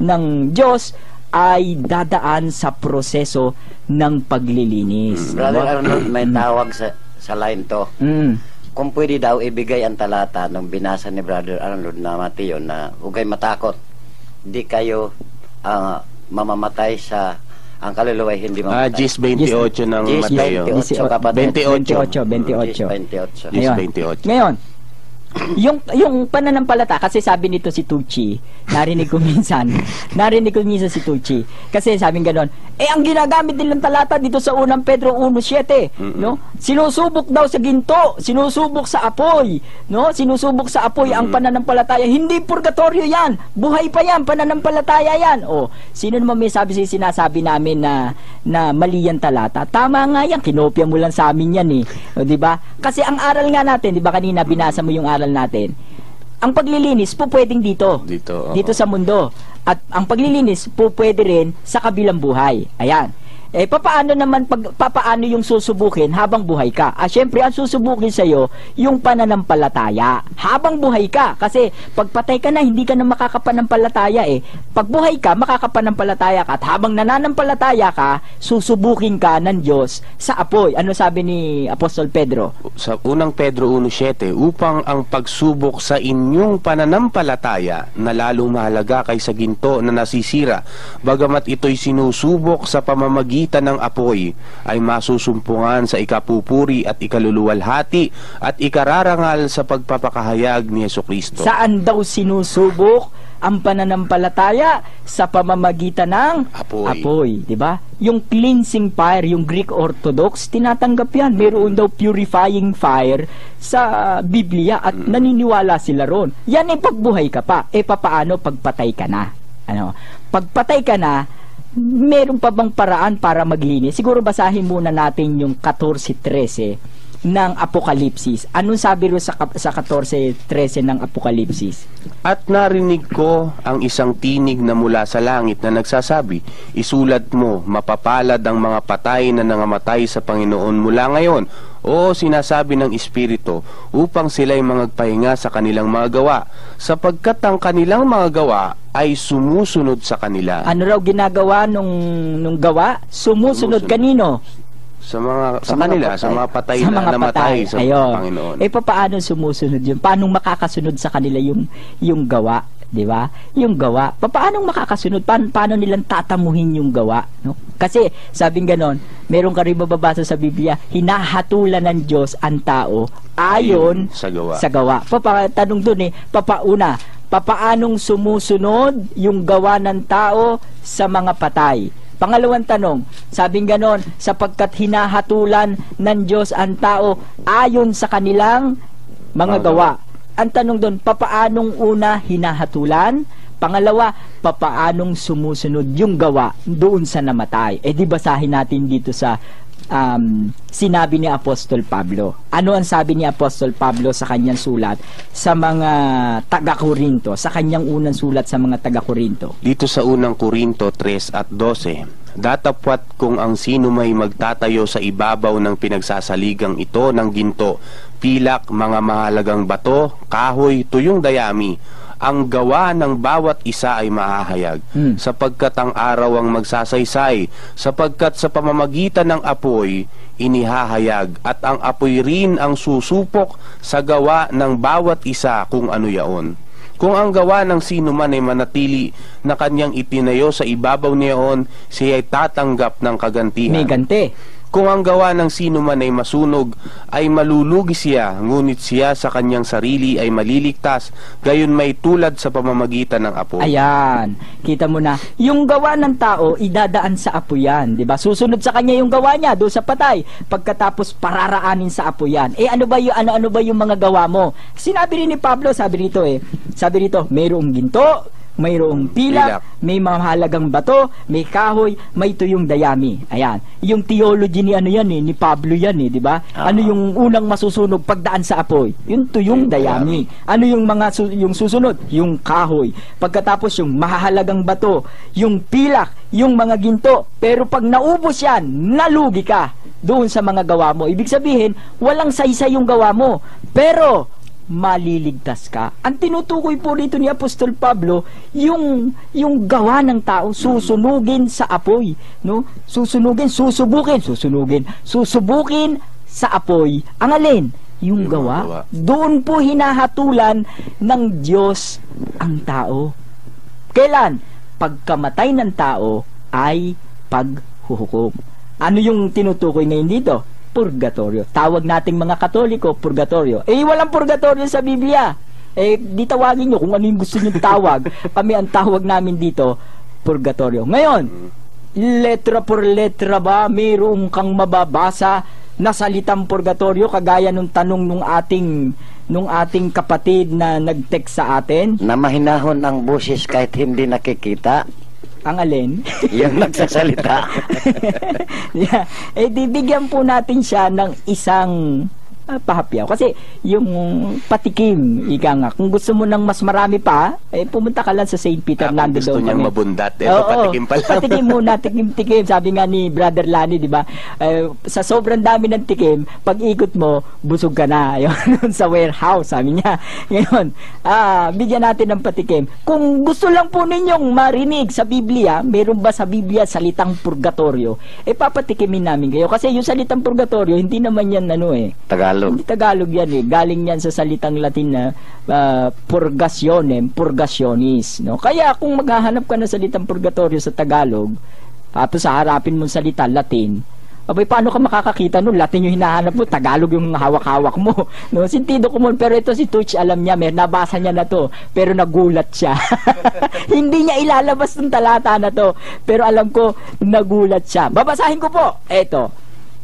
ng Diyos, ay dadaan sa proseso ng paglilinis. Brother Arnold, may tawag sa line to. Kung pwede daw ibigay ang talata nung binasa ni Brother Arnold na Mateo na hugay matakot, di kayo mamamatay sa ang kaluluwa hindi mamatay. Gis 28 ng Mateo. 28. Ngayon, yung pananampalata, kasi sabi nito si Tucci, narinig ko minsan si Tucci, kasi sabing ganon, ang ginagamit nilang talata dito sa 1 Pedro 1:7, no? Sinusubok daw sa ginto, sinusubok sa apoy, no? Sinusubok sa apoy ang pananampalataya. Hindi purgatorio yan, buhay pa yan, pananampalataya yan. Sino naman may sinasabi namin na mali yan talata? Tama nga yan, kinopya mo lang sa amin yan di ba? Kasi ang aral nga natin, di ba kanina binasa mo yung aral natin, ang paglilinis po pwedeng dito sa mundo, at ang paglilinis po pwede rin sa kabilang buhay. Ayan, Papaano naman papaano yung susubukin habang buhay ka? Syempre, ang susubukin sa iyo yung pananampalataya habang buhay ka. Kasi pag patay ka na, hindi ka na makakapanampalataya Pag buhay ka, makakapanampalataya ka. At habang nananampalataya ka, susubukin ka ng Diyos sa apoy. Ano sabi ni Apostol Pedro? Sa unang Pedro 1:7, upang ang pagsubok sa inyong pananampalataya na lalong mahalaga kaysa ginto na nasisira, bagamat ito'y sinusubok sa pamamagitan ng apoy, ay masusumpungan sa ikapupuri at ikaluluwalhati at ikararangal sa pagpapakahayag ni Jesucristo. Saan daw sinusubok ang pananampalataya? Sa pamamagitan ng apoy, di ba? Yung cleansing fire, yung Greek Orthodox, tinatanggap yan. Meron daw purifying fire sa Biblia at naniniwala sila ron. Yan pagbuhay ka pa. Papaano pagpatay ka na? Pagpatay ka na, meron pa bang paraan para maglinis? Siguro basahin muna natin yung 14:13 ng Apokalipsis. Anong sabi ro sa 14:13 ng Apokalipsis? At narinig ko ang isang tinig na mula sa langit na nagsasabi, isulat mo, mapapalad ang mga patay na nangamatay sa Panginoon mula ngayon, o sinasabi ng Espiritu, upang sila'y magpahinga sa kanilang mga gawa, sapagkat ang kanilang mga gawa ay sumusunod sa kanila. Ano raw ginagawa nung gawa? Sumusunod kanino? Sa mga patay sa na mga namatay patay. sa Ayun. Panginoon. Paano sumusunod yun? Paano makakasunod sa kanila yung gawa? Di ba? Yung gawa. Paano makakasunod? Paano nilang tatamuhin yung gawa? No? Kasi, sabing ganon, meron ka rin mababasa sa Biblia, hinahatulan ng Diyos ang tao ayon sa gawa. Tanong dun papaanong sumusunod yung gawa ng tao sa mga patay? Pangalawang tanong, sabing ganon, sapagkat hinahatulan ng Diyos ang tao ayon sa kanilang mga gawa. Ang tanong doon, papaanong una hinahatulan? Pangalawa, papaanong sumusunod yung gawa doon sa namatay? Di basahin natin dito sa sinabi ni Apostol Pablo. Ano ang sabi ni Apostol Pablo sa kanyang sulat sa mga taga-Korinto, sa kanyang unang sulat sa mga taga-Korinto? Dito sa unang Korinto 3:12, datapwat kung ang sino may magtatayo sa ibabaw ng pinagsasaligang ito ng ginto, pilak, mga mahalagang bato, kahoy, tuyong dayami, ang gawa ng bawat isa ay mahahayag, sapagkat ang araw ang magsasaysay, sapagkat sa pamamagitan ng apoy inihahayag, at ang apoy rin ang susupok sa gawa ng bawat isa kung ano yaon. Kung ang gawa ng sino man ay manatili na kanyang itinayo sa ibabaw niyaon, siya ay tatanggap ng kagantihan. May ganti. Kung ang gawa ng sino man ay masunog, ay malulugi siya, ngunit siya sa kanyang sarili ay maliligtas, gayon may tulad sa pamamagitan ng apoy. Ayan, kita mo na, yung gawa ng tao, idadaan sa apoy yan, di ba? Susunod sa kanya yung gawa niya, doon sa patay, pagkatapos pararaanin sa apoy yan. Ano ba yung mga gawa mo? Sinabi rin ni Pablo, sabi rito, mayroong ginto, mayroong pilak, may mahalagang bato, may kahoy, may tuyong dayami. Ayan. Yung theology ni ni Pablo yan di ba? Ano yung unang masusunog pagdaan sa apoy? Yung tuyong dayami. Ano yung yung susunod? Yung kahoy. Pagkatapos yung mahalagang bato, yung pilak, yung mga ginto. Pero pag naubos yan, nalugi ka doon sa mga gawa mo. Ibig sabihin, walang saysay yung gawa mo. Pero maliligtas ka. Ang tinutukoy po dito ni Apostol Pablo, yung gawa ng tao, susunugin sa apoy. No? Susubukin sa apoy. Ang alin? Yung gawa. Doon po hinahatulan ng Diyos ang tao. Kailan? Pagkamatay ng tao ay paghuhukom. Ano yung tinutukoy ngayon dito? Purgatorio. Tawag nating mga Katoliko, purgatorio. Walang purgatorio sa Biblia. Di tawagin nyo kung ano yung gusto nyo tawag. Kami ang tawag namin dito, purgatorio. Ngayon, letra por letra ba, mayroong kang mababasa na salitang purgatorio, kagaya nung tanong nung ating kapatid na nag-text sa atin? Na mahinahon ang boses kahit hindi nakikita. Ang alin? Yung nagsasalita. Bibigyan po natin siya ng isang pahapyaw. Kasi yung patikim, ika nga, kung gusto mo ng mas marami pa, pumunta ka lang sa St. Peter. Kung gusto niyang mabundat, patikim pa lang. Patikim muna, tikim. Sabi nga ni Brother Lani, di ba? Sa sobrang dami ng tikim, pag ikot mo, busog ka na. Yun, sa warehouse, sabi niya. Ngayon, bigyan natin ng patikim. Kung gusto lang po ninyong marinig sa Biblia, meron ba sa Biblia salitang purgatorio? Papatikimin namin kayo. Kasi yung salitang purgatorio, hindi naman yan Tagalog. Hindi Tagalog yan Galing yan sa salitang Latin na purgationem, purgationis. No? Kaya kung maghahanap ka ng salitang purgatorio sa Tagalog, tapos haharapin mong salita Latin, abay, paano ka makakakita nun? Latin yung hinahanap mo, Tagalog yung hawak-hawak mo. No? Sintido ko mo, pero ito si Tuch, alam niya, nabasa niya na to, pero nagulat siya. Hindi niya ilalabas ng talata na to, pero alam ko, nagulat siya. Babasahin ko po. Eto.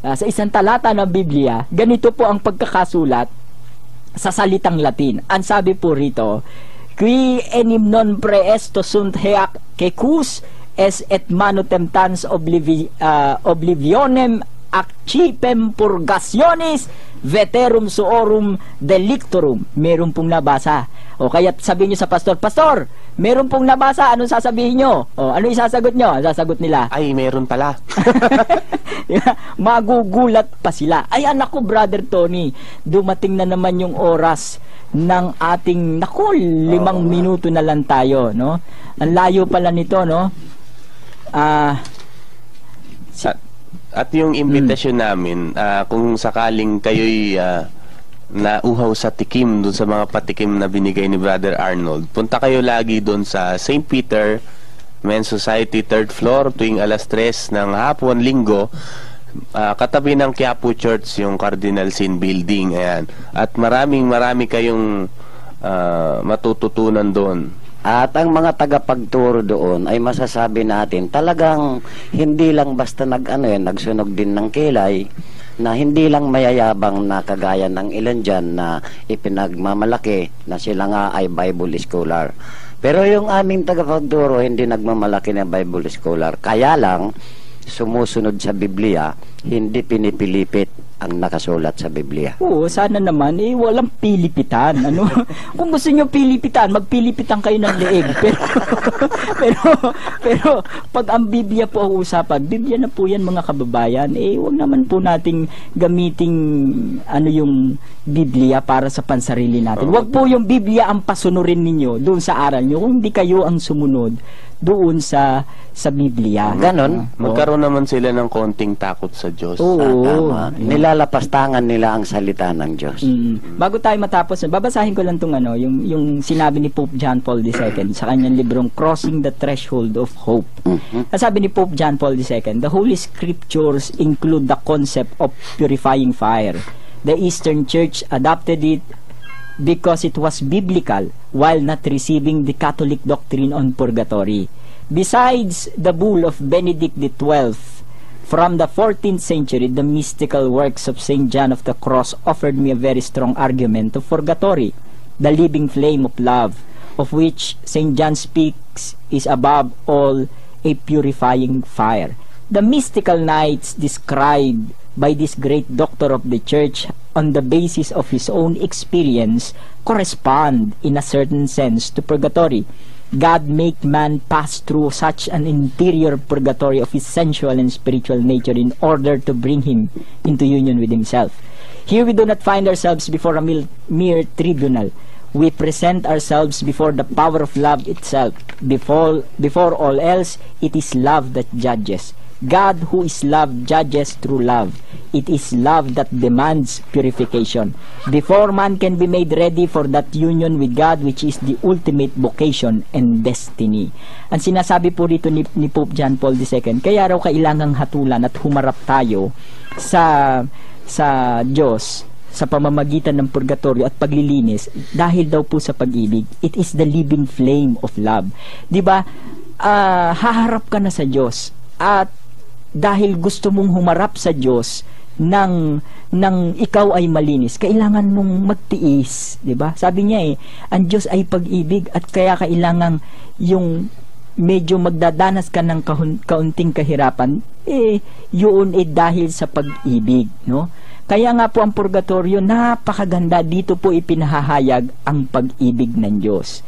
Sa isang talata ng Biblia, ganito po ang pagkakasulat sa salitang Latin. Ang sabi po rito, qui enim non preesto sunt heac quecus es et manu temptans oblivionem accipem purgationis veterum suorum delictorum. Meron pong nabasa. O kaya sabihin nyo sa pastor, Pastor, meron pong nabasa, anong sasabihin nyo? O ano isasagot nyo? Sasagot nila, ay, meron pala. Magugulat pa sila. Ay, anak ko, Brother Tony, dumating na naman yung oras ng ating, 5 minuto na lang tayo, no? Ang layo pala nito, no? At yung invitation namin, kung sakaling kayo'y nauhaw sa tikim dun sa mga patikim na binigay ni Brother Arnold, punta kayo lagi dun sa St. Peter Men's Society 3rd floor tuwing alas 3 ng hapon, linggo, katabi ng Quiapo Church, yung Cardinal Sin Building. Ayan. At marami kayong matututunan doon. At ang mga tagapagturo doon ay masasabi natin talagang hindi lang basta nagsunog din ng kilay, na hindi lang mayayabang na kagaya ng ilan dyan na ipinagmamalaki na sila nga ay Bible scholar. Pero yung aming tagapagturo hindi nagmamalaki na Bible scholar. Kaya lang, sumusunod sa Biblia, hindi pinipilipit ang nakasulat sa Biblia. Oo, sana naman, walang pilipitan. Ano? Kung gusto nyo pilipitan, magpilipitan kayo ng leeg. Pero, pag ang Biblia po ang usapan, Biblia na po yan mga kababayan, wag naman po nating gamiting yung Biblia para sa pansarili natin. Wag po yung Biblia ang pasunurin ninyo doon sa aral nyo, kung hindi kayo ang sumunod doon sa Biblia. Ganon. Magkaroon naman sila ng konting takot sa Diyos. Oo. Nilalapastangan nila ang salita ng Diyos. Bago tayo matapos, babasahin ko lang itong yung sinabi ni Pope John Paul II sa kanyang librong Crossing the Threshold of Hope. Sabi ni Pope John Paul II, the Holy Scriptures include the concept of purifying fire. The Eastern Church adopted it because it was biblical while not receiving the Catholic doctrine on purgatory. Besides the bull of Benedict XII from the 14th century, the mystical works of St. John of the Cross offered me a very strong argument of purgatory. The living flame of love, of which St. John speaks, is above all a purifying fire. The mystical nights described by this great doctor of the church on the basis of his own experience correspond in a certain sense to purgatory. God make man pass through such an interior purgatory of his sensual and spiritual nature in order to bring him into union with himself. Here we do not find ourselves before a mere tribunal. We present ourselves before the power of love itself. Before all else, it is love that judges. God, who is love, judges through love. It is love that demands purification. Before man can be made ready for that union with God, which is the ultimate vocation and destiny. Ang sinasabi po rito ni Pope John Paul II, kaya raw kailangang hatulan at humarap tayo sa Diyos sa pamamagitan ng purgatorio at paglilinis dahil daw po sa pag-ibig. It is the living flame of love. 'Di ba? Haharap ka na sa Diyos at dahil gusto mong humarap sa Diyos nang ikaw ay malinis, kailangan mong magtiis, 'di ba? Sabi niya ang Diyos ay pag-ibig at kaya kailangan yung medyo magdadanas ka ng kaunting kahirapan, yun dahil sa pag-ibig, no? Kaya nga po ang purgatorio, napakaganda. Dito po ipinahahayag ang pag-ibig ng Diyos.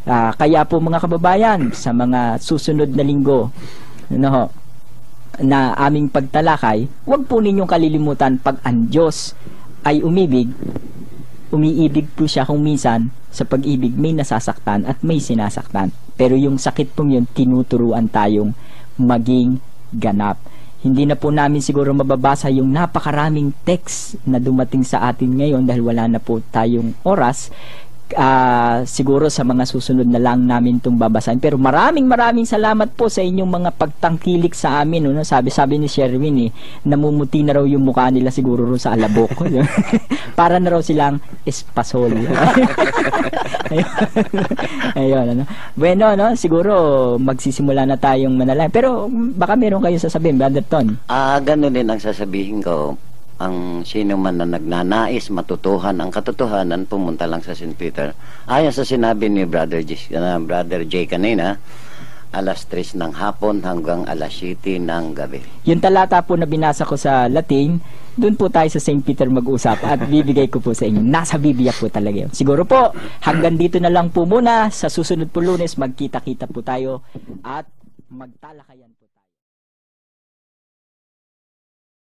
Kaya po mga kababayan, sa mga susunod na linggo, na aming pagtalakay, huwag po ninyong kalilimutan, pag ang Diyos ay umiibig po siya kung minsan sa pag-ibig may nasasaktan at may sinasaktan. Pero yung sakit pong yun, tinuturuan tayong maging ganap. Hindi na po namin siguro mababasa yung napakaraming text na dumating sa atin ngayon dahil wala na po tayong oras. Siguro sa mga susunod na lang namin itong babasahin. Pero maraming salamat po sa inyong mga pagtangkilik sa amin. No? Sabi ni Sherwin, namumuti na raw yung mukha nila siguro sa alabok. Para na raw silang espasol. Ayun, ano. Bueno, no? Siguro magsisimula na tayong manalangin. Pero baka meron kayo sasabihin, Brother Ton. Ganun din ang sasabihin ko. Ang sino man na nagnanais matutuhan ang katotohanan, pumunta lang sa St. Peter. Ayon sa sinabi ni Brother J kanina, alas 3 ng hapon hanggang alas 7 ng gabi. Yung talata po na binasa ko sa Latin, doon po tayo sa St. Peter mag-usap at bibigay ko po sa inyo. Nasa Biblia po talaga yun. Siguro po, hanggang dito na lang po muna. Sa susunod po Lunes, magkita-kita po tayo at magtalakayan po.